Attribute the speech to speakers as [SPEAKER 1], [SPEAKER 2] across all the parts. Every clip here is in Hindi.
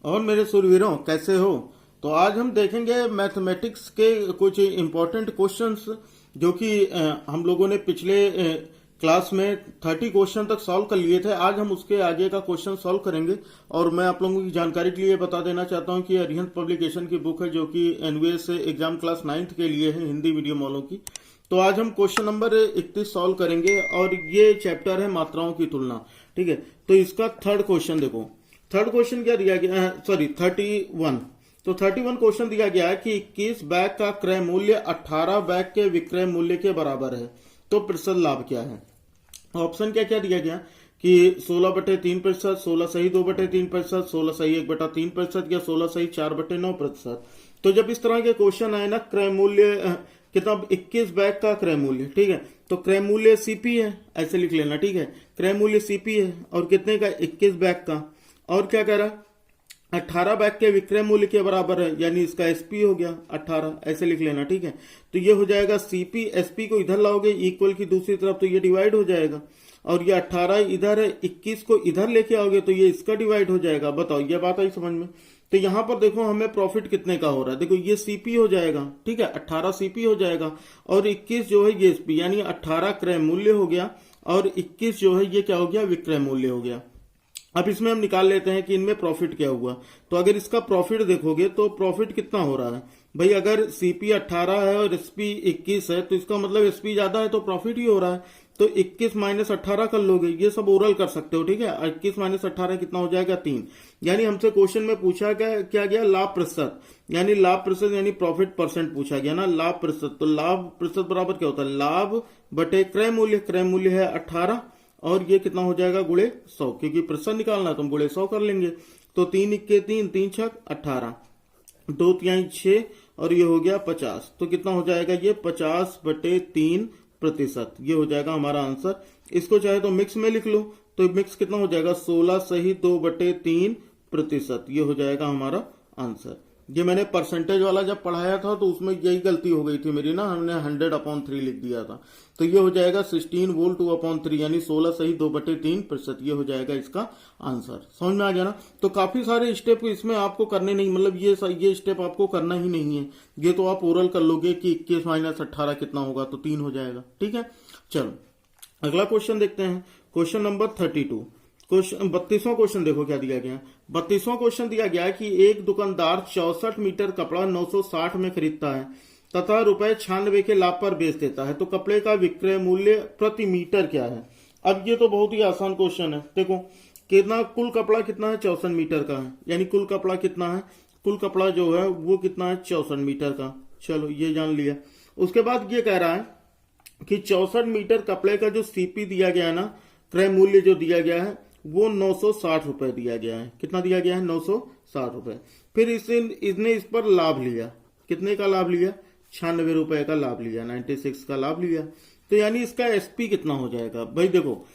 [SPEAKER 1] और मेरे सुरवीरों, कैसे हो? तो आज हम देखेंगे मैथमेटिक्स के कुछ इम्पोर्टेंट क्वेश्चंस जो कि हम लोगों ने पिछले क्लास में 30 क्वेश्चन तक सॉल्व कर लिए थे। आज हम उसके आगे का क्वेश्चन सॉल्व करेंगे। और मैं आप लोगों की जानकारी के लिए बता देना चाहता हूं कि अरिहंत पब्लिकेशन की बुक है जो कि एनवीएस एग्जाम क्लास 9th के लिए है, हिंदी मीडियम वालों की। तो आज हम क्वेश्चन नंबर 31 सॉल्व करेंगे और ये चैप्टर है मात्राओं की तुलना। ठीक है, तो इसका थर्ड क्वेश्चन देखो। थर्ड क्वेश्चन क्या दिया गया है? सॉरी 31। तो 31 क्वेश्चन दिया गया है कि 21 बैग का क्रय मूल्य 18 बैग के विक्रय मूल्य के बराबर है, तो प्रतिशत लाभ क्या है? ऑप्शन क्या क्या दिया गया कि 16/3%, 16 सही 2/3%, 16 सही 1/3% या 16 सही 4/9%। तो जब इस तरह के क्वेश्चन आए ना, क्रय मूल्य कितना, 21 बैग का क्रय मूल्य, ठीक है, तो क्रय मूल्य सीपी है, ऐसे लिख लेना। ठीक है, क्रय मूल्य सीपी है और कितने का? 21 बैग का। और क्या कह रहा? 18 बैग के विक्रय मूल्य के बराबर है, यानी इसका एसपी हो गया 18, ऐसे लिख लेना। ठीक है, तो ये हो जाएगा सीपी। एसपी को इधर लाओगे इक्वल की दूसरी तरफ तो ये डिवाइड हो जाएगा, और ये 18 इधर है, 21 को इधर लेके आओगे तो ये इसका डिवाइड हो जाएगा। बताओ, ये बात आई समझ में? तो यहां पर देखो हमें प्रॉफिट कितने का हो रहा है। देखो ये सीपी हो जाएगा, ठीक है, 18 सीपी हो जाएगा और 21 जो है ये एसपी, यानी 18 क्रय मूल्य हो गया और 21 जो है ये क्या हो गया? विक्रय मूल्य हो गया। अब इसमें हम निकाल लेते हैं कि इनमें प्रॉफिट क्या हुआ। तो अगर इसका प्रॉफिट देखोगे तो प्रॉफिट कितना हो रहा है भाई? अगर सीपी 18 है और एसपी 21 है तो इसका मतलब एसपी ज्यादा है तो प्रॉफिट ही हो रहा है। तो 21 माइनस 18 कर लोगे, ये सब ओरल कर सकते हो। ठीक है, 21 माइनस 18 कितना हो जाएगा? 3। यानी हमसे क्वेश्चन में पूछा क्या गया? लाभ प्रतिशत, यानी लाभ प्रतिशत यानी प्रॉफिट परसेंट पूछा गया ना, लाभ प्रतिशत। तो लाभ प्रतिशत बराबर क्या होता है? लाभ बटे क्रय मूल्य। क्रय मूल्य है 18 और ये कितना हो जाएगा? गुणे 100, क्योंकि प्रतिशत निकालना तो हम गुणे 100 कर लेंगे। तो 3 इक्के 3, 3 छक 18, 2 तिहाई 6 और ये हो गया 50। तो कितना हो जाएगा? ये 50/3%। ये हो जाएगा हमारा आंसर। इसको चाहे तो मिक्स में लिख लो, तो मिक्स कितना हो जाएगा? 16 सही 2/3%। ये हो जाएगा हमारा आंसर। ये मैंने परसेंटेज वाला जब पढ़ाया था तो उसमें यही गलती हो गई थी मेरी ना, हमने 100/3 लिख दिया था। तो ये हो जाएगा 16 वोल्ट 2/3, यानी 16 सही 2/3%। ये हो जाएगा इसका आंसर। समझ में आ गया ना? तो काफी सारे स्टेप इसमें आपको करने नहीं, मतलब ये स्टेप आपको करना ही नहीं है। ये तो आप ओरल कर लोगे कि 21 माइनस 18 कितना होगा, तो 3 हो जाएगा। ठीक है, चलो अगला क्वेश्चन देखते हैं। Question number 32। क्वेश्चन 32वां क्वेश्चन देखो क्या दिया गया है। 32वां क्वेश्चन दिया गया है कि एक दुकानदार 64 मीटर कपड़ा 960 में खरीदता है तथा ₹96 के लाभ पर बेच देता है, तो कपड़े का विक्रय मूल्य प्रति मीटर क्या है? अब ये तो बहुत ही आसान क्वेश्चन है। देखो कितना कुल कपड़ा कितना है? 64 मीटर का है, यानी कुल कपड़ा कितना है? कुल कपड़ा जो है वो कितना है? 64 मीटर का। चलो ये जान लिया। उसके बाद ये कह रहा है कि 64 मीटर कपड़े का जो सीपी दिया गया है ना, क्रय मूल्य जो दिया गया है वो 960 रुपए दिया गया है। कितना दिया गया है? 960 रुपए। फिर इसने इस पर लाभ लिया। कितने का लाभ लिया? 96 रुपए का लाभ लिया, 96 का लाभ लिया। तो यानी इसका एसपी कितना हो जाएगा भाई? देखो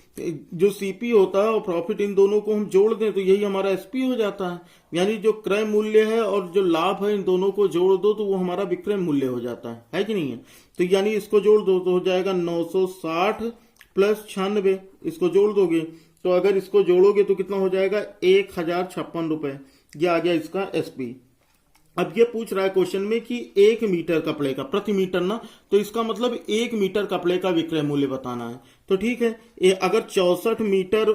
[SPEAKER 1] जो सीपी होता है और प्रॉफिट, इन दोनों को हम जोड़ दें तो यही हमारा एसपी हो जाता है। यानी जो क्रय मूल्य है और जो लाभ है, इन दोनों को जोड़ दो तो वो हमारा विक्रय मूल्य हो जाता है कि नहीं है? तो यानी इसको जोड़ दो तो हो जाएगा 960 प्लस 96। इसको जोड़ दोगे तो अगर इसको जोड़ोगे तो कितना हो जाएगा? 1056 रुपए। ये आ गया इसका एसपी। अब ये पूछ रहा है क्वेश्चन में कि 1 मीटर कपड़े का, प्रति मीटर ना, तो इसका मतलब 1 मीटर कपड़े का विक्रय मूल्य बताना है। तो ठीक है, अगर 64 मीटर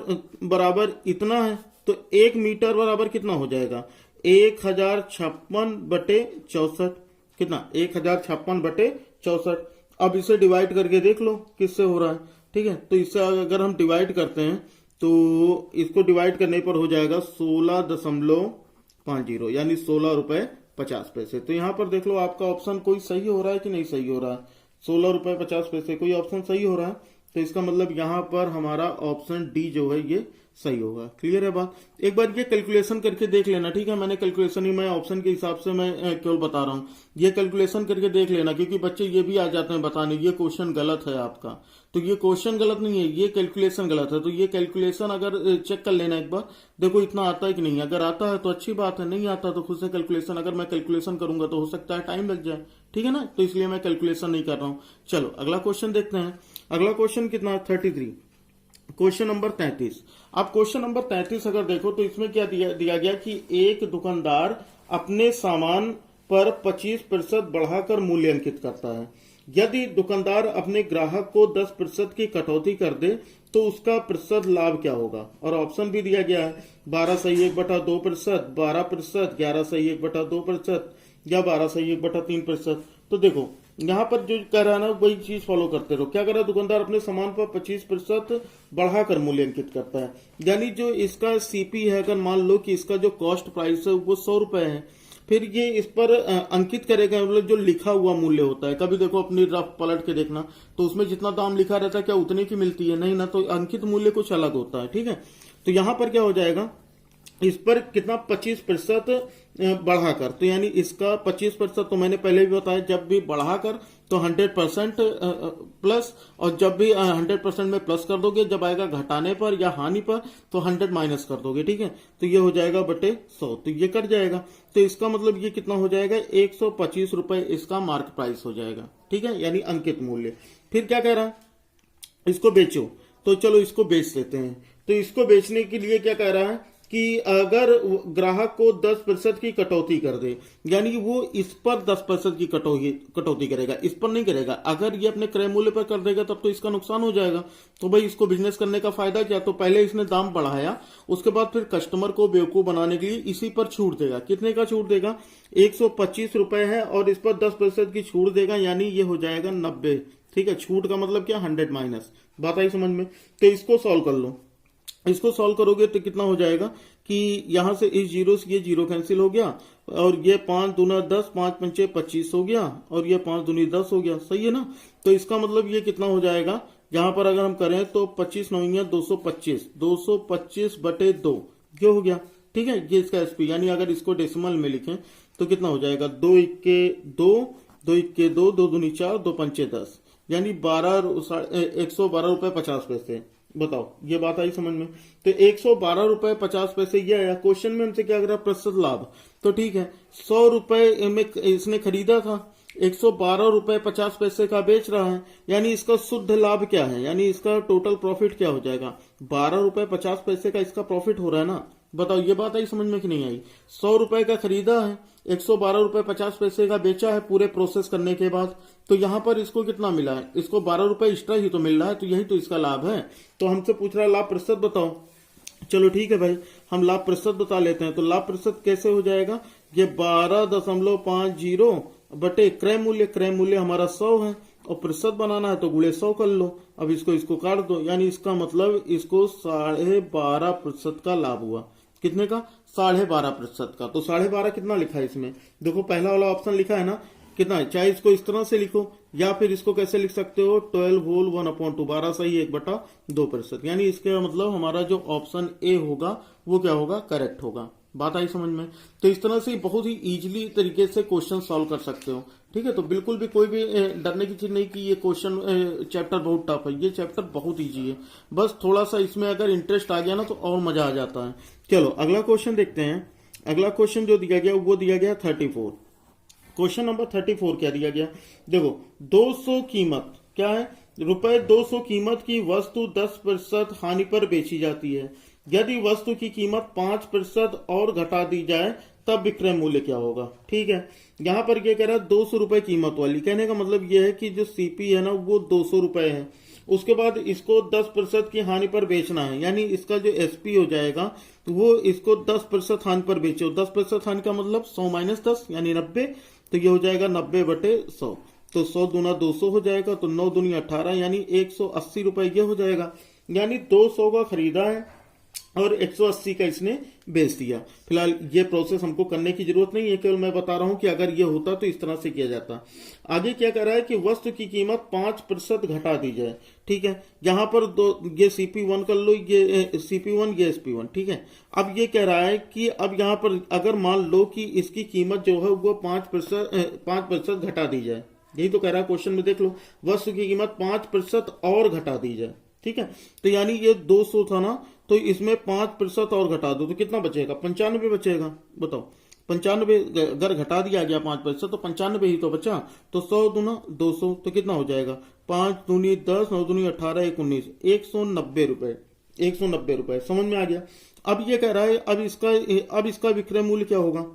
[SPEAKER 1] बराबर इतना है तो 1 मीटर बराबर कितना हो जाएगा? 1056/64। कितना? 1056/64। अब इसे डिवाइड करके देख लो किससे हो रहा है। ठीक है, तो इससे अगर हम डिवाइड करते हैं तो इसको डिवाइड करने पर हो जाएगा 16.50, यानी 16 रुपए 50 पैसे। तो यहां पर देख लो आपका ऑप्शन कोई सही हो रहा है कि नहीं सही हो रहा है? 16 रुपए 50 पैसे कोई ऑप्शन सही हो रहा है, तो इसका मतलब यहां पर हमारा ऑप्शन डी जो है ये सही होगा। क्लियर है बात? एक बार ये कैलकुलेशन करके देख लेना। ठीक है, मैंने कैलकुलेशन ही, मैं ऑप्शन के हिसाब से मैं केवल बता रहा हूं। ये कैलकुलेशन करके देख लेना, क्योंकि बच्चे ये भी आ जाते हैं बताने ये क्वेश्चन गलत है आपका। तो ये क्वेश्चन गलत नहीं है, ये कैलकुलेशन गलत है। तो ये कैलकुलेशन अगर चेक कर लेना एक बार, देखो इतना आता है कि नहीं। अगर आता है तो अच्छी बात है, नहीं आता तो खुद से कैलकुलेशन, अगर मैं कैलकुलेशन करूंगा तो हो सकता है टाइम लग जाए। ठीक है ना, तो इसलिए मैं कैलकुलेशन नहीं कर रहा हूं। चलो अगला क्वेश्चन देखते हैं। अगला क्वेश्चन कितना? 33। Question number 33। अब क्वेश्चन नंबर 33 अगर देखो तो इसमें क्या दिया गया कि एक दुकानदार अपने सामान पर 25% बढ़ाकर मूल्य अंकित करता है। यदि दुकानदार अपने ग्राहक को 10% की कटौती कर दे तो उसका प्रतिशत लाभ क्या होगा। और ऑप्शन भी दिया गया है 12/1/2%, 12%, 11/1/2% या 12/1/3%। तो देखो यहाँ पर जो कह रहा है ना वही चीज फॉलो करते रहो। क्या कर रहा है, दुकानदार अपने सामान पर 25% बढ़ाकर मूल्यांकित करता है। यानी जो इसका सीपी है, अगर मान लो कि इसका जो कॉस्ट प्राइस है वो 100 रुपए है, फिर ये इस पर अंकित करेगा, मतलब जो लिखा हुआ मूल्य होता है। कभी देखो अपनी रफ पलट के देखना तो उसमें जितना दाम लिखा रहता है क्या उतने की मिलती है, नहीं ना, तो अंकित मूल्य कुछ अलग होता है। ठीक है, तो यहां पर क्या हो जाएगा, इस पर कितना 25% बढ़ाकर, तो यानी इसका 25% तो मैंने पहले भी बताया, जब भी बढ़ाकर तो 100% प्लस, और जब भी 100% में प्लस कर दोगे, जब आएगा घटाने पर या हानि पर तो 100 माइनस कर दोगे। ठीक है, तो ये हो जाएगा बटे 100, तो ये कट जाएगा। तो इसका मतलब ये कितना हो जाएगा, 125 रुपए इसका मार्क प्राइस हो जाएगा। ठीक है, यानी अंकित मूल्य। फिर क्या कह रहा है, इसको बेचो, तो चलो इसको बेच देते हैं। तो इसको बेचने के लिए क्या कह रहा है कि अगर ग्राहक को 10% की कटौती कर दे, यानी वो इस पर 10% की कटौती करेगा, इस पर नहीं करेगा। अगर ये अपने क्रय मूल्य पर कर देगा तब तो इसका नुकसान हो जाएगा। तो भाई इसको बिजनेस करने का फायदा क्या, तो पहले इसने दाम बढ़ाया, उसके बाद फिर कस्टमर को बेवकूफ बनाने के लिए इसी पर छूट देगा। कितने का छूट देगा, 125 रुपए है और इस पर 10% की छूट देगा, यानी ये हो जाएगा 90। ठीक है, छूट का मतलब क्या, 100 माइनस। बात आई समझ में। तो इसको सॉल्व कर लो। इसको सॉल्व करोगे तो कितना हो जाएगा कि यहां से इस जीरो से ये जीरो कैंसिल हो गया, और ये 5 दूना 10, 5 पंचे 25 हो गया, और ये 5 दूनी 10 हो गया। सही है ना। तो इसका मतलब ये कितना हो जाएगा, यहां पर अगर हम करें तो 25 9 225, 225 बटे 2 ये हो गया। ठीक है, ये इसका एसपी, यानी अगर इसको डेसिमल में लिखें तो कितना हो जाएगा, 2 इक्के 2, 2 इक्के 2, 2 दूनी 4, 2 पंचे 10, यानी 112 रुपए 50 पैसे। बताओ, ये बात आई समझ में। तो 112 रुपए 50 पैसे ये आया। क्वेश्चन में हमसे क्या कर रहा है, प्रतिशत लाभ। तो ठीक है, 100 रुपए में इसने खरीदा था, 112 रुपए 50 पैसे का बेच रहा है, यानी इसका शुद्ध लाभ क्या है, यानी इसका टोटल प्रॉफिट क्या हो जाएगा, 12 रुपए 50 पैसे का इसका प्रॉफिट हो रहा है ना। बताओ, ये बात आई समझ में कि नहीं आई। 100 रुपए का खरीदा है, 112 रुपए 50 पैसे का बेचा है पूरे प्रोसेस करने के बाद। तो यहां पर इसको कितना मिला है, इसको 12 रुपए एक्स्ट्रा ही तो मिल रहा है, तो यही तो इसका लाभ है। तो हमसे पूछ रहा है लाभ प्रतिशत बताओ। चलो ठीक है भाई, हम लाभ प्रतिशत बता लेते हैं। तो लाभ प्रतिशत कैसे हो जाएगा, ये 12.50 बटे क्रय मूल्य, क्रय मूल्य हमारा 100 है, और प्रतिशत बनाना है तो गुणे 100 कर लो। अब इसको काट दो, यानी इसका मतलब इसको 12.5% का लाभ हुआ। कितने का, 12.5% का। तो 12.5 कितना लिखा है इसमें, देखो पहला वाला ऑप्शन लिखा है ना, कितना है। चाहे इसको इस तरह से लिखो या फिर इसको कैसे लिख सकते हो, 12 होल 1/2, 12/1/2%, यानी इसका मतलब हमारा जो ऑप्शन ए होगा वो क्या होगा, करेक्ट होगा। बात आई समझ में। तो इस तरह से बहुत ही इजीली तरीके से क्वेश्चन सॉल्व कर सकते हो। ठीक है, तो बिल्कुल भी कोई भी डरने की चीज नहीं कि ये क्वेश्चन चैप्टर बहुत टफ है। ये चैप्टर बहुत इजी है, बस थोड़ा सा इसमें अगर इंटरेस्ट आ गया ना तो और मजा आ जाता है। चलो अगला क्वेश्चन देखते हैं। अगला क्वेश्चन जो दिया गया वो दिया गया 34। क्वेश्चन नंबर 34 क्या दिया गया, देखो 200 कीमत क्या है, रुपए 200 कीमत की वस्तु 10% हानि पर बेची जाती है। यदि वस्तु की कीमत 5% और घटा दी जाए तब विक्रय मूल्य क्या होगा। ठीक है, यहां पर क्या कह रहा है, 200 रुपए कीमत वाली, कहने का मतलब यह है कि जो सीपी है ना वो 200 रुपए है, उसके बाद इसको 10% की हानि पर बेचना है, यानी इसका जो एसपी हो जाएगा वो इसको 10% हानि पर बेचो। 10% हानि का मतलब 100 माइनस 10 यानी 90, तो ये हो जाएगा 90 बटे 100। तो 100 दूना 200 हो जाएगा, तो 9 दूनी 18 यानी 180 रुपए ये हो जाएगा। यानी 200 का खरीदा है और 180 का इसने बेच दिया। फिलहाल ये प्रोसेस हमको करने की जरूरत नहीं है, केवल मैं बता रहा हूं कि अगर ये होता तो इस तरह से किया जाता। आगे क्या कर रहा है कि वस्तु की कीमत 5% घटा दी जाए। ठीक है, यहां पर ये CP1 कर लो, ये CP1 ये SP1। ठीक है, अब ये कह रहा है कि अब यहां पर अगर मान लो कि इसकी कीमत जो है वो 5% घटा दी जाए, यही तो कह रहा है क्वेश्चन में, देख लो वस्तु की कीमत 5% और घटा दी जाए। ठीक है, तो यानी ये 200 था ना, तो इसमें 5% और घटा दो तो कितना बचेगा, 95 बचेगा। बताओ 95 अगर घटा दिया गया 5% तो 95 ही तो बचा। तो 100 दूना 200 तो कितना हो जाएगा, 5 दूनी 10, 9 दूनी 18, 1 19, 190 रुपए, 190 रुपए। समझ में आ गया। अब ये कह रहा है अब इसका विक्रय मूल्य क्या होगा।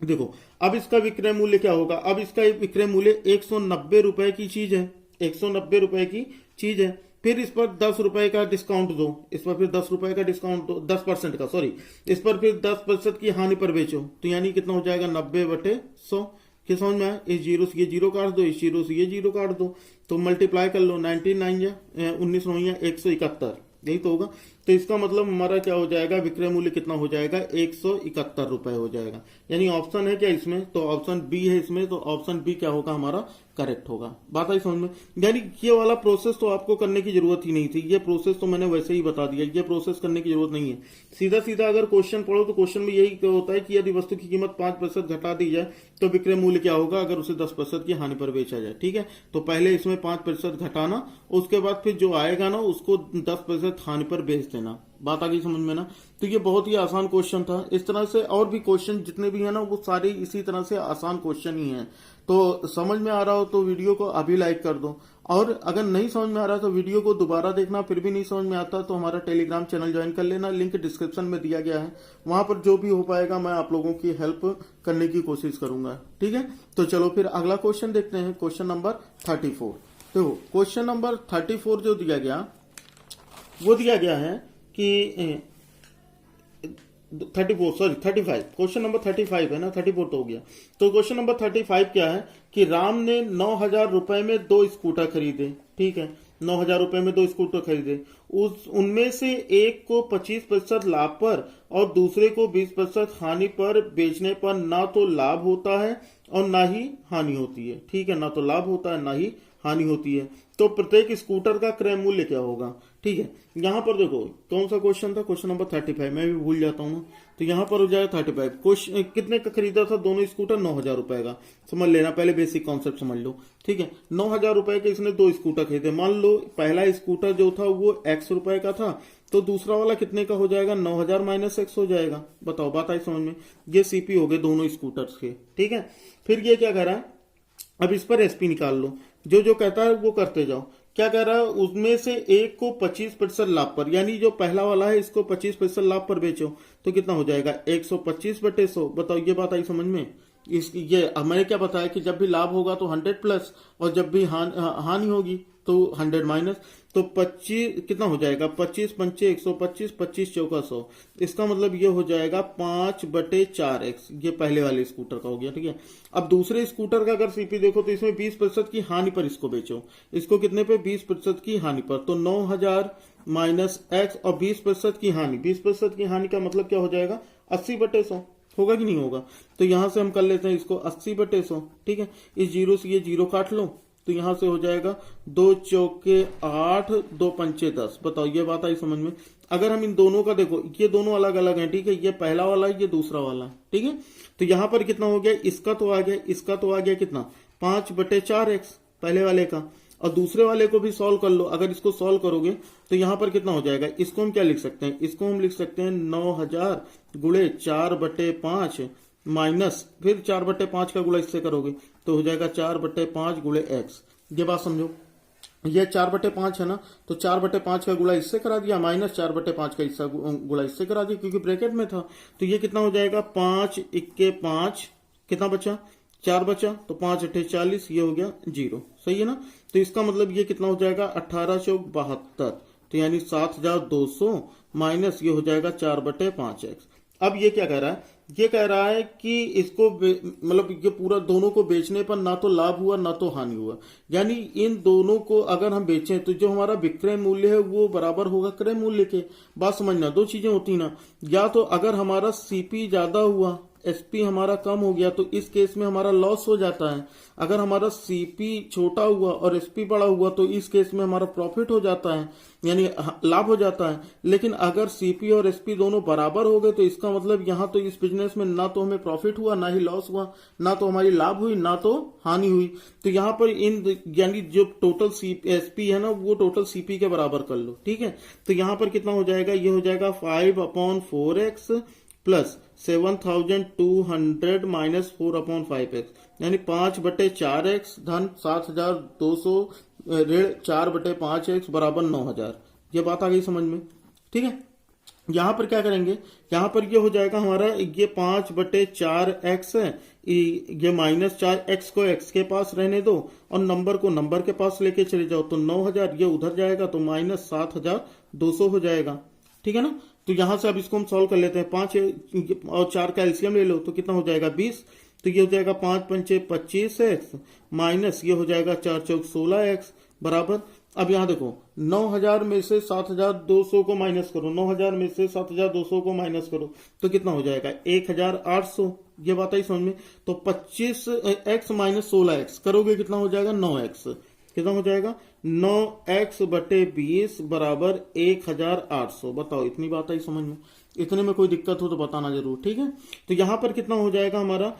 [SPEAKER 1] देखो अब इसका विक्रय मूल्य क्या होगा, अब इसका विक्रय मूल्य 190 रुपए की चीज है, 190 रुपए की चीज है। फिर इस पर 10 रुपए का डिस्काउंट दो, इस पर फिर 10 रुपए का डिस्काउंट दो, 10% का, सॉरी, इस पर फिर 10% की हानि पर बेचो, तो यानी कितना हो जाएगा 90/100। क्या समझ में आया। इस जीरो से ये जीरो काट दो, इस जीरो से ये जीरो काट दो, तो मल्टीप्लाई कर लो, 99 या 19 9 171, यही तो होगा। तो इसका मतलब हमारा क्या हो जाएगा, विक्रय मूल्य कितना हो जाएगा, 171 रुपए हो जाएगा। यानी ऑप्शन है क्या इसमें, तो ऑप्शन बी है इसमें, तो ऑप्शन बी क्या होगा हमारा, करेक्ट होगा। बात आई समझ में। यानी ये वाला प्रोसेस तो आपको करने की जरूरत ही नहीं थी, ये प्रोसेस तो मैंने वैसे ही बता दिया, ये प्रोसेस करने की जरूरत नहीं है। सीधा सीधा अगर क्वेश्चन पढ़ो तो क्वेश्चन में यही होता है कि यदि वस्तु की कीमत 5% घटा दी जाए तो विक्रय मूल्य क्या होगा अगर उसे 10% की हानि पर बेचा जाए। ठीक है, तो पहले इसमें 5% घटाना, उसके बाद फिर जो आएगा ना उसको 10% हानि पर बेच देना। बात आ गई समझ में ना। तो ये बहुत ही आसान क्वेश्चन था। इस तरह से और भी क्वेश्चन जितने भी है ना वो सारे इसी तरह से आसान क्वेश्चन ही हैं। तो समझ में आ रहा हो तो वीडियो को अभी लाइक कर दो, और अगर नहीं समझ में आ रहा तो वीडियो को दोबारा देखना, फिर भी नहीं समझ में आता तो हमारा टेलीग्राम चैनल ज्वाइन कर लेना, लिंक डिस्क्रिप्शन में दिया गया है। वहां पर जो भी हो पाएगा मैं आप लोगों की हेल्प करने की कोशिश करूंगा। ठीक है, तो चलो फिर अगला क्वेश्चन देखते हैं, क्वेश्चन नंबर 34। तो क्वेश्चन नंबर 34 जो दिया गया वो दिया गया है कि 35, क्वेश्चन नंबर 35 है ना, 34 तो हो गया। तो क्वेश्चन नंबर 35 क्या है कि राम ने 9,000 रुपए में 2 स्कूटर खरीदे। ठीक है, 9,000 रुपए में 2 स्कूटर खरीदे, उनमें से एक को 25% लाभ पर और दूसरे को 20% हानि पर बेचने पर ना तो लाभ होता है और ना ही हानि होती है। ठीक है, ना तो लाभ होता है ना ही हानि होती है। तो प्रत्येक स्कूटर का क्रय मूल्य क्या होगा। ठीक है, यहां पर देखो कौन सा क्वेश्चन था, क्वेश्चन नंबर 35, मैं भी भूल जाता हूं ना। तो यहां पर हो जाएगा 35। क्वेश्चन कितने का खरीदा था, दोनों स्कूटर 9,000 रुपए का। समझ लेना, पहले बेसिक कॉन्सेप्ट समझ लो। ठीक है, 9,000 रुपए के इसने 2 स्कूटर खरीदे। मान लो पहला स्कूटर जो था वो X रुपए का था, तो दूसरा वाला कितने का हो जाएगा, 9,000 माइनस X हो जाएगा। बताओ, बात आई समझ में। ये सीपी हो गए दोनों स्कूटर्स के। ठीक है, फिर ये क्या कह रहा है, अब इस पर एसपी निकाल लो, जो जो कहता है वो करते जाओ। क्या कह रहा है, उसमें से एक को 25% लाभ पर, यानी जो पहला वाला है इसको 25% लाभ पर बेचो, तो कितना हो जाएगा 125/100। बताओ, ये बात आई समझ में। ये मैंने क्या बताया कि जब भी लाभ होगा तो 100 प्लस, और जब भी हानि होगी तो 100 माइनस। तो 25 कितना हो जाएगा, 25 पंचे 125, 25 चौका 100। इसका मतलब ये हो जाएगा 5/4x। ये पहले वाले स्कूटर का हो गया। ठीक है, अब दूसरे स्कूटर का अगर सीपी देखो तो इसमें 20% की हानि पर इसको बेचो। इसको कितने पे, 20% की हानि पर। तो 9,000 माइनस x और 20% की हानि, 20% की हानि का मतलब क्या हो जाएगा, 80/100 होगा कि नहीं होगा। तो यहां से हम कर लेते हैं इसको 80/100। ठीक है, इस जीरो से ये जीरो काट लो, तो यहां से हो जाएगा 2 चौके 8, 2 पंचे 10। बताओ, ये बात आई समझ में। अगर हम इन दोनों का देखो, ये दोनों अलग अलग हैं। ठीक है, ये पहला वाला है, ये दूसरा वाला है। ठीक है, तो यहां पर कितना हो गया, इसका तो आ गया, इसका तो आ गया कितना, 5/4x पहले वाले का, और दूसरे वाले को भी सॉल्व कर लो। अगर इसको सॉल्व करोगे तो यहां पर कितना हो जाएगा, इसको हम क्या लिख सकते हैं, इसको हम लिख सकते हैं 9,000 गुणे 4/5 माइनस, फिर 4/5 का गुणा इससे करोगे तो हो जाएगा 4/5 गुणे x। ये बात समझो, ये 4/5 है ना, तो 4/5 का गुणा इससे करा दिया, माइनस 4/5 का हिस्सा गुणा इससे करा दिया, क्योंकि ब्रैकेट में था। तो ये कितना हो जाएगा, 5 × 5 कितना बचा, 4 बचा, तो 5 × 8 40, ये हो गया 0। सही है ना। तो इसका मतलब ये कितना हो जाएगा, 18 चौक 72, तो यानी 7,200 माइनस ये हो जाएगा 4/5x। अब ये क्या कह रहा है, ये कह रहा है कि इसको मतलब ये पूरा दोनों को बेचने पर ना तो लाभ हुआ ना तो हानि हुआ। यानी इन दोनों को अगर हम बेचें तो जो हमारा विक्रय मूल्य है वो बराबर होगा क्रय मूल्य के। बात समझना, दो चीजें होती ना, या तो अगर हमारा सीपी ज्यादा हुआ, एसपी हमारा कम हो गया, तो इस केस में हमारा लॉस हो जाता है। अगर हमारा सीपी छोटा हुआ और एसपी बड़ा हुआ तो इस केस में हमारा प्रॉफिट हो जाता है, यानी लाभ हो जाता है। लेकिन अगर सीपी और एसपी दोनों बराबर हो गए तो इसका मतलब यहाँ तो इस बिजनेस में ना तो हमें प्रॉफिट हुआ, ना ही लॉस हुआ, ना तो हमारी लाभ हुई ना तो हानि हुई। तो यहाँ पर इन यानी जो टोटल एसपी है ना वो टोटल सीपी के बराबर कर लो। ठीक है, तो यहाँ पर कितना हो जाएगा, ये हो जाएगा 5/4x प्लस 7200 माइनस 4/5x यानी 5/4x धन 7200 ऋण 4/5x बराबर 9000। ये बात आ गई समझ में? ठीक है, यहां पर क्या करेंगे, यहां पर ये हो जाएगा हमारा, ये 5/4x है, ये -4x को x के पास रहने दो और नंबर को नंबर के पास लेके चले जाओ, तो 9000 ये उधर जाएगा तो -7200 हो जाएगा। ठीक है ना, तो यहां से अब इसको हम सॉल्व कर लेते हैं। 5 और 4 का एलसीएम ले लो तो कितना हो जाएगा 20, तो ये हो जाएगा 5×5 = 25x माइनस ये हो जाएगा 4×4 = 16x बराबर। अब यहां देखो 9000 में से 7200 को माइनस करो, 9000 में से 7200 को माइनस करो तो कितना हो जाएगा 1800। ये बात आई समझ में? तो 25x माइनस 16x करोगे कितना हो जाएगा 9x। कितना हो जाएगा 9x/20 बराबर 1800। बताओ, इतनी बात आई समझ में? इतने में कोई दिक्कत हो तो बताना जरूर। ठीक है, तो यहां पर कितना हो जाएगा हमारा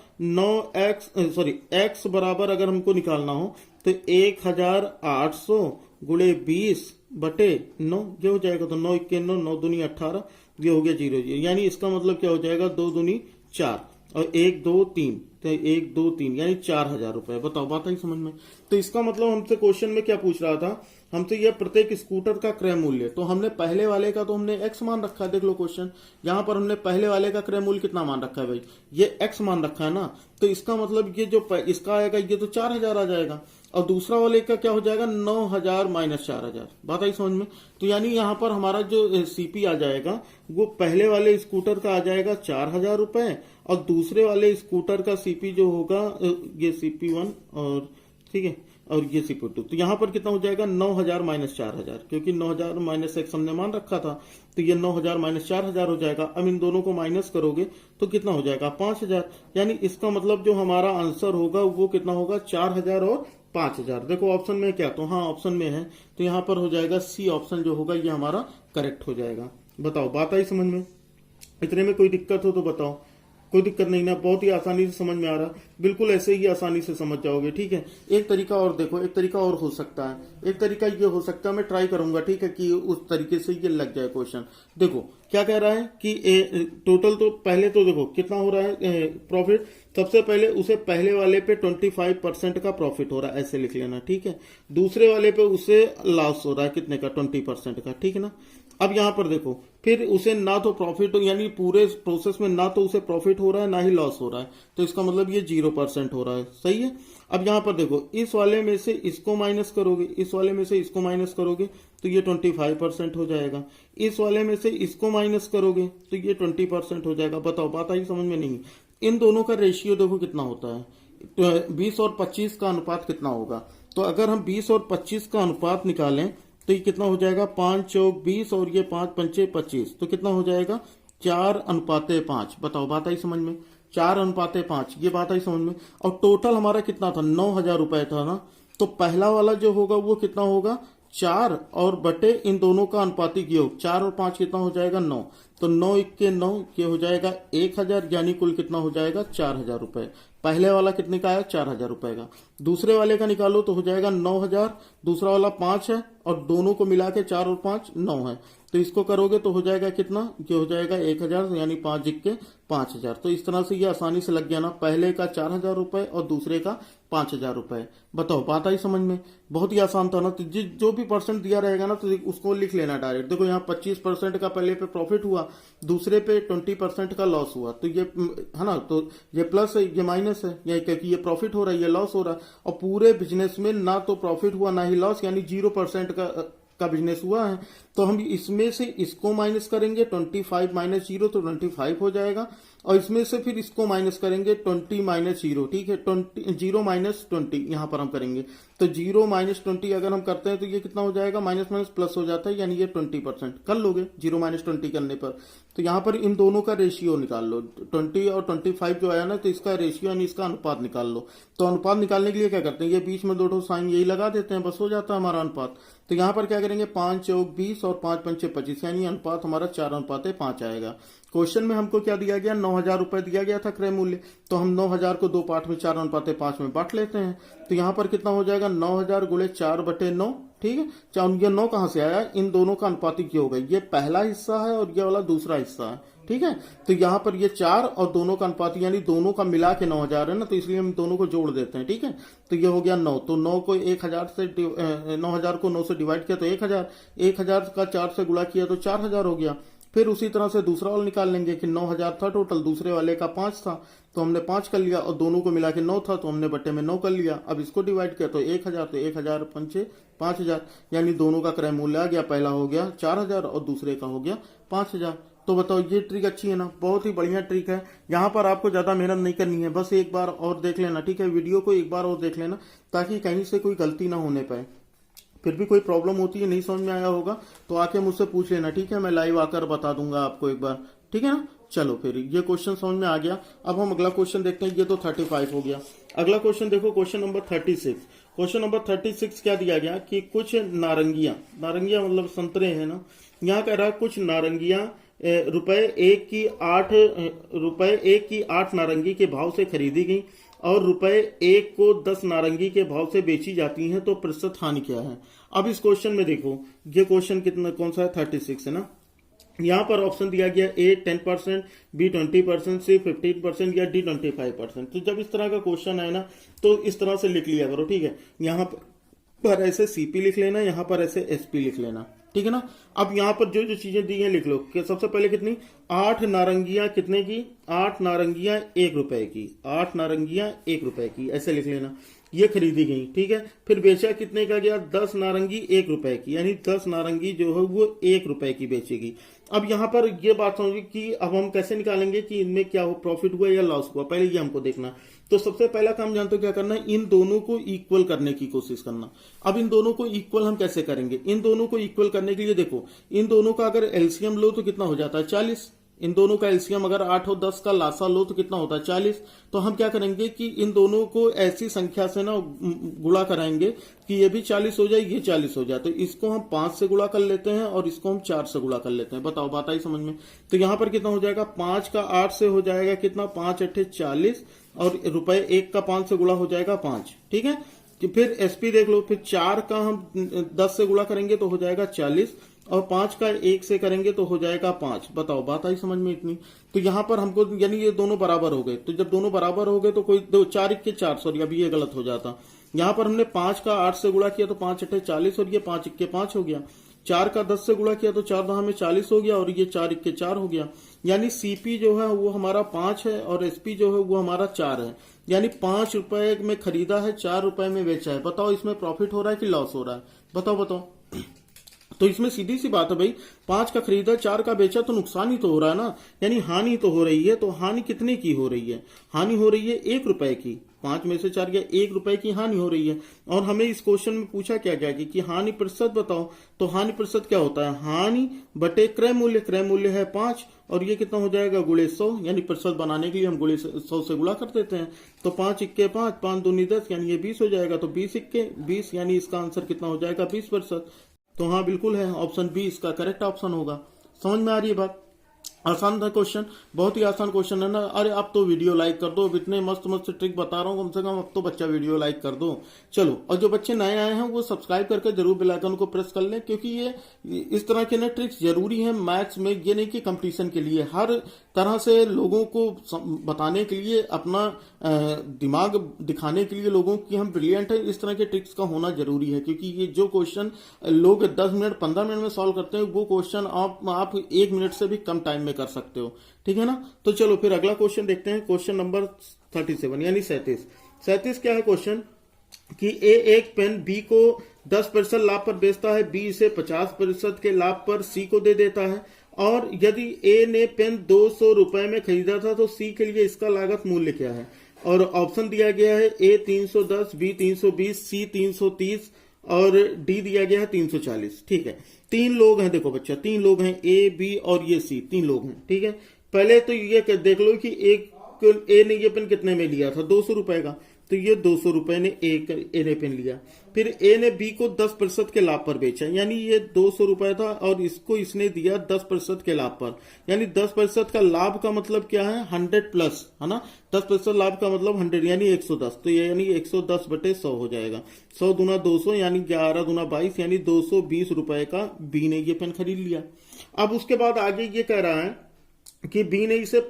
[SPEAKER 1] x बराबर अगर हमको निकालना हो तो 1800 गुणे 20/9 ये हो जाएगा, तो 9 × 9 9 दूनी 18 ये हो गया 0। यानी इसका मतलब क्या हो जाएगा 2 दूनी 4 और 1 2 3, तो 1 2 3 यानी 4000 रुपए। बताओ, बात आई समझ में? तो इसका मतलब हमसे क्वेश्चन में क्या पूछ रहा था, हमसे यह प्रत्येक स्कूटर का क्रय मूल्य, तो हमने पहले वाले का तो हमने x मान रखा है। देख लो क्वेश्चन, यहां पर हमने पहले वाले का क्रय मूल्य कितना मान रखा है भाई, ये x मान रखा है ना, तो इसका मतलब ये जो इसका आएगा ये तो 4000 आ जाएगा और दूसरा वाले का क्या हो जाएगा 9000 माइनस 4000। बात आई समझ में? तो यानी यहाँ पर हमारा जो सीपी आ जाएगा वो पहले वाले स्कूटर का आ जाएगा 4000 रुपए और दूसरे वाले स्कूटर का सीपी जो होगा ये CP1 और ठीक है और ये CP2, तो यहाँ पर कितना हो जाएगा 9000 माइनस 4000, क्योंकि 9000 माइनस x हमने मान रखा था, तो ये 9000 माइनस 4000 हो जाएगा। अब इन दोनों को माइनस करोगे तो कितना हो जाएगा 5000। यानी इसका मतलब जो हमारा आंसर होगा वो कितना होगा 4000 और 5000। देखो ऑप्शन में क्या, तो हाँ ऑप्शन में है, तो यहाँ पर हो जाएगा सी ऑप्शन जो होगा ये हमारा करेक्ट हो जाएगा। बताओ, बात आई समझ में? इतने में कोई दिक्कत हो तो बताओ। कोई दिक्कत नहीं ना, बहुत ही आसानी से समझ में आ रहा, बिल्कुल ऐसे ही आसानी से समझ जाओगे। ठीक है, एक तरीका और देखो, एक तरीका और हो सकता है, एक तरीका ये हो सकता है, मैं ट्राई करूंगा ठीक है कि उस तरीके से ये लग जाए क्वेश्चन। देखो क्या कह रहा है कि टोटल, तो पहले तो देखो कितना हो रहा है प्रॉफिट, सबसे पहले उसे पहले वाले पे 25% का प्रॉफिट हो रहा है, ऐसे लिख लेना। ठीक है, दूसरे वाले पे उसे लॉस हो रहा है कितने का 20% का। ठीक है ना, अब यहां पर देखो फिर उसे ना तो प्रॉफिट यानी पूरे प्रोसेस में ना तो उसे प्रॉफिट हो रहा है ना ही लॉस हो रहा है, तो इसका मतलब ये 0% हो रहा है। सही है, अब यहां पर देखो इस वाले में से इसको माइनस करोगे, इस वाले में से इसको माइनस करोगे तो ये 25% हो जाएगा, इस वाले में से इसको माइनस करोगे तो ये 20% हो जाएगा। बताओ, बात आई समझ में? नहीं, इन दोनों का रेशियो देखो कितना होता है, 20 और 25 का अनुपात कितना होगा, तो अगर हम 20 और 25 का अनुपात निकालें तो ये कितना हो जाएगा 5×4 = 20 और ये 5×5 = 25, तो कितना हो जाएगा 4:5। बताओ, बात आई समझ में? 4:5, ये बात आई समझ में? और टोटल हमारा कितना था 9000 रुपए था ना, तो पहला वाला जो होगा वो कितना होगा 4 और बटे इन दोनों का अनुपातिक योग 4 और 5 कितना हो जाएगा 9, तो 9 × 9 ये हो जाएगा 1000, यानी कुल कितना हो जाएगा 4000 रुपए। पहले वाला कितने का आया 4000 रुपए का, दूसरे वाले का निकालो तो हो जाएगा 9000, दूसरा वाला 5 है और दोनों को मिला के 4 और 5 9 है, तो इसको करोगे तो हो जाएगा कितना, ये हो जाएगा 1000, यानी 5 × 5000। तो इस तरह से ये आसानी से लग गया ना, पहले का 4000 रुपए और दूसरे का 5000 रुपए। बताओ, बात आई समझ में? बहुत ही आसान था ना, तो जो भी परसेंट दिया रहेगा ना तो उसको लिख लेना डायरेक्ट। देखो यहाँ 25% का पहले पे प्रॉफिट हुआ, दूसरे पे 20% का लॉस हुआ, तो ये है ना, तो ये प्लस है ये माइनस है, ये क्योंकि ये प्रॉफिट हो रहा है ये लॉस हो रहा है, और पूरे बिजनेस में ना तो प्रॉफिट हुआ ना ही लॉस, यानी 0% का बिजनेस हुआ है। तो हम इसमें से इसको माइनस करेंगे 25 - 0 तो 25 हो जाएगा, और इसमें से फिर इसको माइनस करेंगे 20 - 0। ठीक है, 0 - 20 यहां पर हम करेंगे, तो 0 - 20 अगर हम करते हैं तो ये कितना हो जाएगा माइनस माइनस प्लस हो जाता है, यानी ये 20% कर लोगे 0 - 20 करने पर। तो यहां पर इन दोनों का रेशियो निकाल लो, 20 और 25 जो आया ना, तो इसका रेशियो यानी इसका अनुपात निकाल लो। तो अनुपात निकालने के लिए क्या करते हैं, ये बीच में 2 साइन यही लगा देते हैं, बस हो जाता है हमारा अनुपात। तो यहां पर क्या करेंगे 5×4 = 20 और 5×5 = 25, यानी अनुपात हमारा 4:5 आएगा। क्वेश्चन में हमको क्या दिया गया 9000 रुपए दिया गया था क्रय मूल्य, तो हम 9000 को 2 पार्ट में 4:5 में बांट लेते हैं, तो यहां पर कितना हो जाएगा जाएगा 9,000 गुणे 4/9। ठीक है, चाहे ये 9 कहां से आया, इन दोनों का अनुपातिक योग है, ये पहला हिस्सा है और ये वाला दूसरा हिस्सा है। ठीक है, तो यहाँ पर ये 4 और दोनों का अनुपात यानी दोनों का मिला के 9,000 है ना, तो इसलिए हम दोनों को जोड़ देते हैं। ठीक है, तो ये हो गया 9, तो 9 को 1,000 से 9,000 को 9 से डिवाइड किया तो 1,000, 1,000 का 4 से गुणा किया तो 4,000 हो गया। फिर उसी तरह से दूसरा वाला निकाल लेंगे कि 9,000 था टोटल, दूसरे वाले का 5 था तो हमने 5 कर लिया, और दोनों को मिला के 9 था तो हमने बट्टे में 9 कर लिया। अब इसको डिवाइड किया तो 1,000, तो 1,000 पंचे 5,000, यानी दोनों का क्रय मूल्य आ गया, पहला हो गया 4,000 और दूसरे का हो गया 5,000। तो बताओ ये ट्रिक अच्छी है ना, बहुत ही बढ़िया ट्रिक है। यहाँ पर आपको ज्यादा मेहनत नहीं करनी है, बस एक बार और देख लेना। ठीक है, वीडियो को एक बार और देख लेना ताकि कहीं से कोई गलती ना होने पाए। फिर भी कोई प्रॉब्लम होती है, नहीं समझ में आया होगा तो आके मुझसे पूछ लेना। ठीक है, मैं लाइव आकर बता दूंगा आपको एक बार। ठीक है ना, चलो फिर ये क्वेश्चन समझ में आ गया। अब हम अगला क्वेश्चन देखते हैं। ये तो 35 हो गया। अगला क्वेश्चन देखो, क्वेश्चन नंबर 36। क्वेश्चन नंबर 36 क्या दिया गया कि कुछ नारंगियां मतलब संतरे हैं ना, यहाँ कह रहा है कुछ नारंगियां रुपए एक की 8 नारंगी के भाव से खरीदी गई और रुपए 1 को 10 नारंगी के भाव से बेची जाती हैं, तो प्रतिशत हानि क्या है। अब इस क्वेश्चन में देखो, ये क्वेश्चन कितना कौन सा है, 36 है ना। यहाँ पर ऑप्शन दिया गया ए 10%, बी 20%, सी 15% या डी 25%। तो जब इस तरह का क्वेश्चन है ना तो इस तरह से लिख लिया करो। ठीक है, यहाँ पर ऐसे सीपी लिख लेना, यहाँ पर ऐसे एसपी लिख लेना। ठीक है ना। अब यहाँ पर जो जो चीजें दी हैं लिख लो कि सबसे पहले कितनी, 8 नारंगियां कितने की, 8 नारंगियां 1 रुपए की, 8 नारंगियां 1 रुपए की, ऐसे लिख लेना। ये खरीदी गई। ठीक है, फिर बेचा कितने का गया, 10 नारंगी 1 रुपए की, यानी 10 नारंगी जो है वो 1 रुपए की बेचेगी। अब यहाँ पर ये बात समझिए कि अब हम कैसे निकालेंगे कि इनमें क्या हो, प्रॉफिट हुआ या लॉस हुआ, पहले ये हमको देखना। तो सबसे पहला काम जानते हो क्या करना है, इन दोनों को इक्वल करने की कोशिश करना। अब इन दोनों को इक्वल हम कैसे करेंगे, इन दोनों को इक्वल करने के लिए देखो, इन दोनों का अगर एलसीएम लो तो कितना हो जाता है 40। इन दोनों का एलसीएम अगर 8 और 10 का लासा लो तो कितना होता है 40। तो हम क्या करेंगे कि इन दोनों को ऐसी संख्या से ना गुणा कराएंगे कि ये भी 40 हो जाए, ये 40 हो जाए। तो इसको हम 5 से गुणा कर लेते हैं और इसको हम 4 से गुणा कर लेते हैं। बताओ, बात आई समझ में। तो यहाँ पर कितना हो जाएगा, 5 का 8 से हो जाएगा कितना, 5 8 40, और रुपए 1 का 5 से गुणा हो जाएगा 5। ठीक है, कि फिर एसपी देख लो, फिर 4 का हम 10 से गुणा करेंगे तो हो जाएगा 40, और 5 का 1 से करेंगे तो हो जाएगा 5। बताओ, बात आई समझ में इतनी। तो यहाँ पर हमको यानी ये दोनों बराबर हो गए। तो जब दोनों बराबर हो गए तो कोई 4 1 4, सॉरी अभी ये गलत हो जाता। यहाँ पर हमने 5 का 8 से गुणा किया तो 5 8 40, और ये 5 1 5 हो गया। 4 का 10 से गुणा किया तो 4 10 में 40 हो गया, और ये 4 1 4 हो गया। यानी सीपी जो है वो हमारा 5 है और एसपी जो है वो हमारा 4 है। यानी 5 रुपए में खरीदा है, 4 रुपए में बेचा है। बताओ इसमें प्रॉफिट हो रहा है कि लॉस हो रहा है, बताओ बताओ। तो इसमें सीधी सी बात है भाई, 5 का खरीदा 4 का बेचा तो नुकसान ही तो हो रहा है ना, यानी हानि तो हो रही है। तो हानि कितने की हो रही है, हानि हो रही है 1 रुपए की। 5 में से 4 गया, 1 रुपए की हानि हो रही है। और हमें इस क्वेश्चन में पूछा क्या गया कि हानि प्रतिशत बताओ। तो हानि प्रतिशत क्या होता है, हानि बटे क्रय मूल्य। क्रय मूल्य है 5 और ये कितना हो जाएगा, गुणे 100। यानी प्रतिशत बनाने के लिए हम गुणे 100 से गुणा कर देते हैं। तो 5 1 5, 5 2 10, यानी ये 20 हो जाएगा। तो 20 1 20, यानी इसका आंसर कितना हो जाएगा, 20%। तो हाँ बिल्कुल है, ऑप्शन बी इसका करेक्ट ऑप्शन होगा। समझ में आ रही है बात। आसान था क्वेश्चन, बहुत ही आसान क्वेश्चन है ना। अरे अब तो वीडियो लाइक कर दो, अब इतने मस्त मस्त ट्रिक बता रहा हूँ, कम से कम अब तो बच्चा वीडियो लाइक कर दो। चलो, और जो बच्चे नए आए हैं वो सब्सक्राइब करके जरूर बेल आइकन को प्रेस कर लें, क्योंकि ये इस तरह के ना ट्रिक्स जरूरी है मैथ्स में। ये नहीं कि कंपटीशन के लिए, हर तरह से लोगों को बताने के लिए, अपना दिमाग दिखाने के लिए लोगों की हम ब्रिलियंट है, इस तरह के ट्रिक्स का होना जरूरी है। क्योंकि ये जो क्वेश्चन लोग 10 मिनट 15 मिनट में सॉल्व करते हैं, वो क्वेश्चन आप 1 मिनट से भी कम टाइम में कर सकते हो। ठीक है ना। तो चलो फिर अगला क्वेश्चन देखते हैं, क्वेश्चन नंबर 37 यानी 37 क्या है क्वेश्चन, कि ए एक पेन बी को 10% लाभ पर बेचता है, बी इसे 50% के लाभ पर सी को दे देता है, और यदि ए ने पेन 200 रुपए में खरीदा था तो सी के लिए इसका लागत मूल्य क्या है। और ऑप्शन दिया गया है ए 310, बी 320, सी 330 और डी दिया गया है 340। ठीक है, 3 लोग हैं, देखो बच्चा 3 लोग हैं, ए बी और ये सी, 3 लोग हैं। ठीक है, पहले तो ये देख लो कि एक ए ने ये पेन कितने में लिया था, 200 रुपए का। तो ये 200 रुपए ने ए ने पेन लिया। फिर ए ने बी को 10% के लाभ पर बेचा, यानी ये 200 रुपए था और इसको इसने दिया 10% के लाभ पर, यानी 10% का लाभ का मतलब क्या है 100 प्लस, है ना। 10% लाभ का मतलब 100 यानी 110, तो ये यानी 110/100 हो जाएगा। 100 दूना 200 यानी 11 दूना 22 यानी 220 रुपए का बी ने ये पेन खरीद लिया। अब उसके बाद आगे ये कह रहा है कि बी ने इसे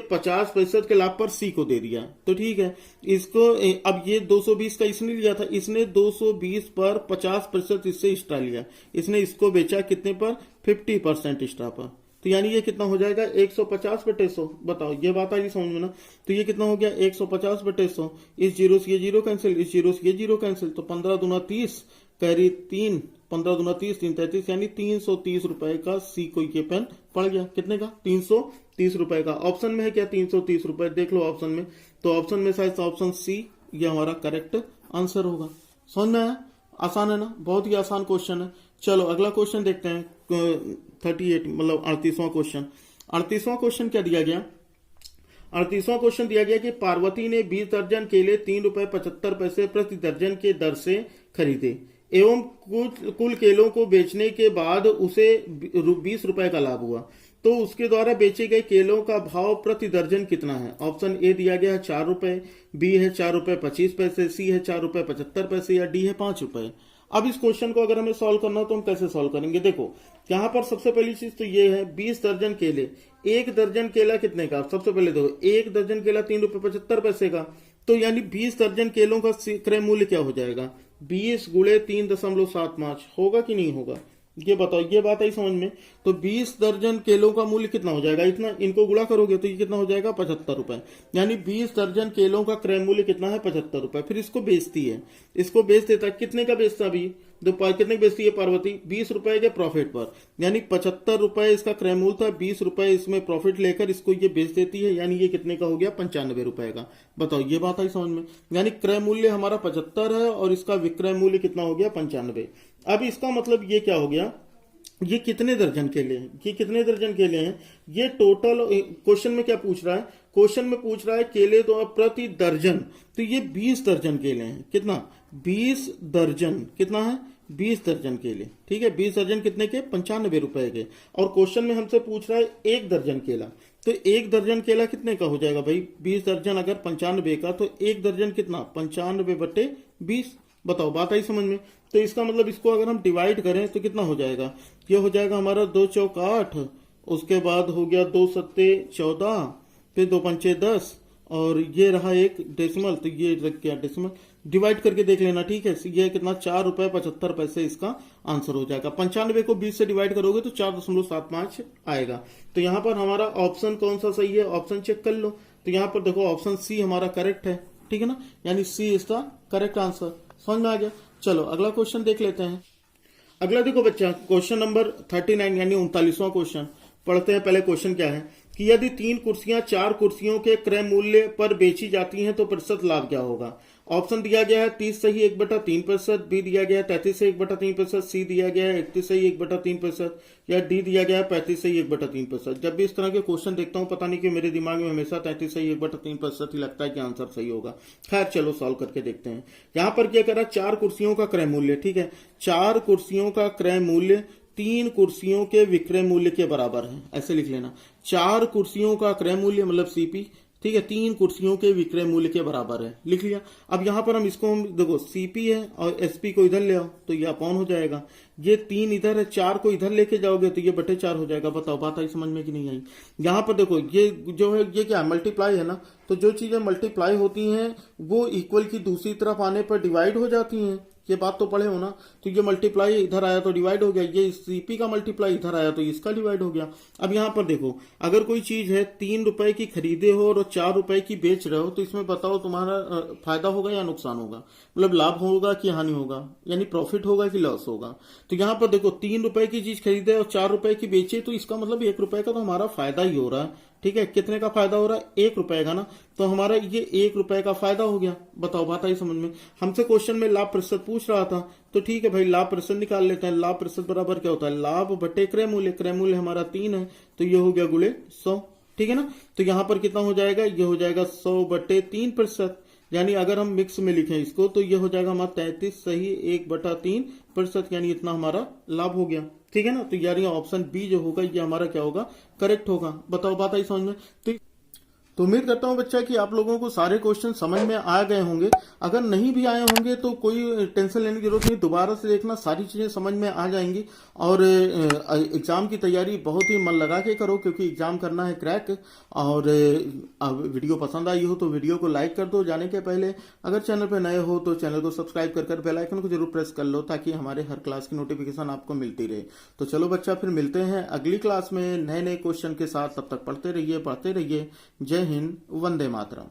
[SPEAKER 1] 50% के लाभ पर सी को दे दिया, तो ठीक है। इसको अब ये 220 का इसने लिया था, इसने 220 पर 50% इससे एक्स्ट्रा लिया, इसने इसको बेचा कितने पर 50% एक्स्ट्रा पर, तो यानी ये कितना हो जाएगा 150/100। बताओ ये बात आई समझ में ना। तो ये कितना हो गया 150/100, इस जीरो से ये जीरो कैंसिल, इस जीरो से ये जीरो कैंसिल, तो 15 दूना 30 कैरी 3, 15 दूना 30 3 33 यानी 330 रुपए का सी को ये पेन पड़ गया। कितने का 330 रुपए का। ऑप्शन में है क्या 330 रुपए, देख लो ऑप्शन में, तो ऑप्शन में शायद ऑप्शन सी ये हमारा करेक्ट आंसर होगा। समझ में आया, आसान है ना, बहुत ही आसान क्वेश्चन है। चलो अगला क्वेश्चन देखते हैं 38 मतलब 38वां क्वेश्चन। 38वां क्वेश्चन क्या दिया गया, 38वां क्वेश्चन दिया गया कि पार्वती ने 20 दर्जन केले 3 रुपए 75 पैसे प्रति दर्जन के दर से खरीदे एवं कुल केलों को बेचने के बाद उसे 20 रुपए का लाभ हुआ, तो उसके द्वारा बेचे गए केलों का भाव प्रति दर्जन कितना है। ऑप्शन ए दिया गया है 4 रुपए, बी है 4 रुपए 25 पैसे, सी है 4 रुपए 75 पैसे या डी है 5 रुपए। अब इस क्वेश्चन को अगर हमें सॉल्व करना हो तो हम कैसे सॉल्व करेंगे, देखो यहाँ पर सबसे पहली चीज तो ये है 20 दर्जन केले, एक दर्जन केला कितने का, सबसे पहले देखो एक दर्जन केला 3 रुपए 75 पैसे का, तो यानी 20 दर्जन केलों का क्रय मूल्य क्या हो जाएगा 20 गुणे 3.75 होगा कि नहीं होगा, ये बताओ। ये बात आई समझ में। तो 20 दर्जन केलों का मूल्य कितना हो जाएगा, इतना इनको गुणा करोगे तो ये कितना हो जाएगा 75 रुपए, यानी 20 दर्जन केलों का क्रय मूल्य कितना है 75 रुपए। फिर इसको बेचती है, इसको बेच देता है, कितने का बेचता अभी कितने बेचती है पार्वती 20 रुपए के प्रॉफिट पर, यानी 75 रुपए इसका क्रय मूल्य था, 20 रुपए इसमें प्रॉफिट लेकर इसको ये बेच देती है, यानी ये कितने का हो गया 95 रुपए का। बताओ ये बात आई समझ में, यानी क्रय मूल्य हमारा 75 है और इसका विक्रय मूल्य कितना हो गया 95। अब इसका मतलब ये क्या हो गया, ये कितने दर्जन केले हैं, ये कितने दर्जन केले हैं, ये टोटल क्वेश्चन में क्या पूछ रहा है, क्वेश्चन में पूछ रहा है केले तो प्रति दर्जन, तो ये 20 दर्जन केले हैं, कितना 20 दर्जन, कितना है 20 दर्जन केले, ठीक है। 20 दर्जन कितने के 95 रुपए के, और क्वेश्चन में हमसे पूछ रहा है एक दर्जन केला, तो एक दर्जन केला कितने का हो जाएगा भाई 20 दर्जन अगर 95 का, तो एक दर्जन कितना 95/20। बताओ बात आई समझ में। तो इसका मतलब इसको अगर हम डिवाइड करें तो कितना हो जाएगा, ये हो जाएगा हमारा 2 चौक 8, उसके बाद हो गया 2 सत्ते 14, फिर 2 पंचे 10 और ये रहा एक डेसिमल, तो ये रख गया डेसिमल, डिवाइड करके देख लेना, ठीक है। ये कितना 4 रुपए 75 पैसे इसका आंसर हो जाएगा। 95 को 20 से डिवाइड करोगे तो 4.75 आएगा। तो यहाँ पर हमारा ऑप्शन कौन सा सही है, ऑप्शन चेक कर लो। तो यहाँ पर देखो ऑप्शन सी हमारा करेक्ट है, ठीक है ना, यानी सी इसका करेक्ट आंसर। समझ में आ गया। चलो अगला क्वेश्चन देख लेते हैं। अगला देखो बच्चा क्वेश्चन नंबर 39 यानी 39वां क्वेश्चन पढ़ते हैं। पहले क्वेश्चन क्या है कि यदि 3 कुर्सियां 4 कुर्सियों के क्रय मूल्य पर बेची जाती हैं तो प्रतिशत लाभ क्या होगा। ऑप्शन दिया गया है 30 सही 1/3%, बी दिया गया है 33 सही 1/3%, सी दिया गया है 31 सही 1/3% या डी दिया गया है 35 सही 1/3%। जब भी इस तरह के क्वेश्चन देखता हूं पता नहीं क्यों मेरे दिमाग में हमेशा 33 सही 1/3% ही लगता है कि आंसर सही होगा। खैर चलो सॉल्व करके देखते हैं। यहाँ पर क्या करा 4 कुर्सियों का क्रय मूल्य, ठीक है, 4 कुर्सियों का क्रय मूल्य 3 कुर्सियों के विक्रय मूल्य के बराबर है, ऐसे लिख लेना। 4 कुर्सियों का क्रय मूल्य मतलब सीपी, ठीक है, 3 कुर्सियों के विक्रय मूल्य के बराबर है, लिख लिया। अब यहां पर हम इसको देखो सीपी है और एसपी को इधर ले आओ तो ये अपॉन हो जाएगा, ये 3 इधर है 4 को इधर लेके जाओगे तो ये बटे 4 हो जाएगा। बताओ बात आई समझ में कि नहीं आई। यहां पर देखो ये जो है ये क्या मल्टीप्लाई है ना, तो जो चीजें मल्टीप्लाई होती हैं वो इक्वल की दूसरी तरफ आने पर डिवाइड हो जाती हैं, ये बात तो पढ़े हो ना। तो ये मल्टीप्लाई इधर आया तो डिवाइड हो गया, ये सीपी का मल्टीप्लाई इधर आया तो इसका डिवाइड हो गया। अब यहाँ पर देखो अगर कोई चीज है 3 रुपए की खरीदे हो और 4 रुपए की बेच रहे हो तो इसमें बताओ तुम्हारा फायदा होगा या नुकसान होगा, मतलब लाभ होगा कि हानि होगा, यानी प्रॉफिट होगा कि लॉस होगा। तो यहाँ पर देखो 3 रुपए की चीज खरीदे और 4 रुपए की बेचे तो इसका मतलब 1 रुपए का तो हमारा फायदा ही हो रहा है, ठीक है। कितने का फायदा हो रहा है 1 रुपए का ना, तो हमारा ये 1 रुपए का फायदा हो गया। बताओ बात आई समझ में। हमसे क्वेश्चन में लाभ प्रतिशत पूछ रहा था तो ठीक है भाई लाभ प्रतिशत निकाल लेते हैं। लाभ प्रतिशत बराबर क्या होता है लाभ बटे क्रय मूल्य, क्रय मूल्य हमारा 3 है तो ये हो गया गुणे 100, ठीक है ना। तो यहाँ पर कितना हो जाएगा, ये हो जाएगा 100/3%। यानी अगर हम मिक्स में लिखें इसको तो ये हो जाएगा हमारा 33 सही 1/3%, यानी इतना हमारा लाभ हो गया। ठीक है ना। तो यार ये ऑप्शन बी जो होगा ये हमारा क्या होगा, करेक्ट होगा। बताओ बात आई समझ में। तो उम्मीद करता हूं बच्चा कि आप लोगों को सारे क्वेश्चन समझ में आ गए होंगे। अगर नहीं भी आए होंगे तो कोई टेंशन लेने की जरूरत नहीं, दोबारा से देखना, सारी चीजें समझ में आ जाएंगी। और एग्जाम की तैयारी बहुत ही मन लगा के करो, क्योंकि एग्जाम करना है क्रैक। और वीडियो पसंद आई हो तो वीडियो को लाइक कर दो जाने के पहले। अगर चैनल पर नए हो तो चैनल को सब्सक्राइब कर बेल आइकन को जरूर प्रेस कर लो, ताकि हमारे हर क्लास की नोटिफिकेशन आपको मिलती रहे। तो चलो बच्चा, फिर मिलते हैं अगली क्लास में नए नए क्वेश्चन के साथ। तब तक पढ़ते रहिए, पढ़ते रहिए। जय हिंद, वंदे मातरम।